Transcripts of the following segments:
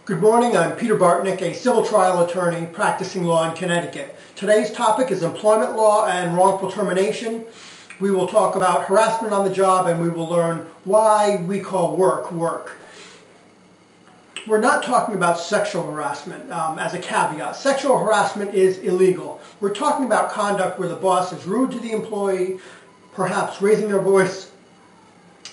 Good morning, I'm Peter Bartinik, a civil trial attorney practicing law in Connecticut. Today's topic is employment law and wrongful termination. We will talk about harassment on the job and we will learn why we call work, work. We're not talking about sexual harassment as a caveat. Sexual harassment is illegal. We're talking about conduct where the boss is rude to the employee, perhaps raising their voice,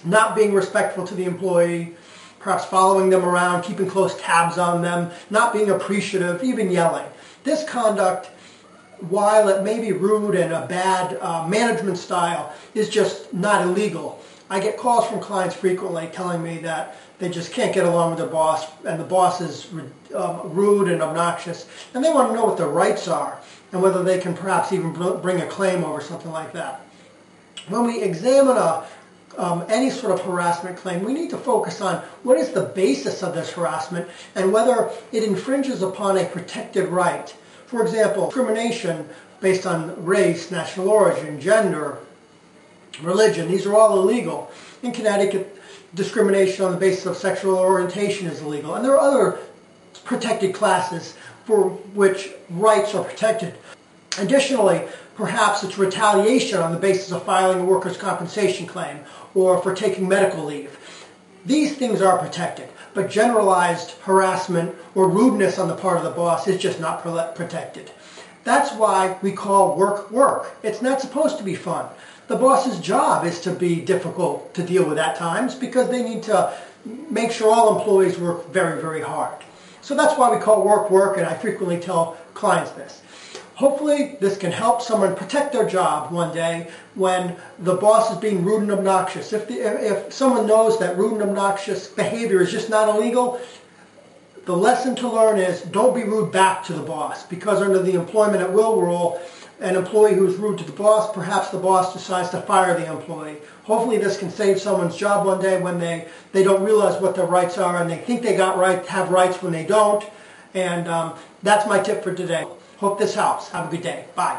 not being respectful to the employee, perhaps following them around, keeping close tabs on them, not being appreciative, even yelling. This conduct, while it may be rude and a bad management style, is just not illegal. I get calls from clients frequently telling me that they just can't get along with their boss and the boss is rude and obnoxious, and they want to know what their rights are and whether they can perhaps even bring a claim over something like that. When we examine any sort of harassment claim, we need to focus on what is the basis of this harassment and whether it infringes upon a protected right. For example, discrimination based on race, national origin, gender, religion, these are all illegal. In Connecticut, discrimination on the basis of sexual orientation is illegal. And there are other protected classes for which rights are protected. Additionally, perhaps it's retaliation on the basis of filing a workers' compensation claim or for taking medical leave. These things are protected, but generalized harassment or rudeness on the part of the boss is just not protected. That's why we call work work. It's not supposed to be fun. The boss's job is to be difficult to deal with at times because they need to make sure all employees work very, very hard. So that's why we call work work, and I frequently tell clients this. Hopefully this can help someone protect their job one day when the boss is being rude and obnoxious. If someone knows that rude and obnoxious behavior is just not illegal, the lesson to learn is don't be rude back to the boss, because under the employment at will rule, an employee who's rude to the boss, perhaps the boss decides to fire the employee. Hopefully this can save someone's job one day when they don't realize what their rights are and they think they have rights when they don't. And that's my tip for today. Hope this helps. Have a good day. Bye.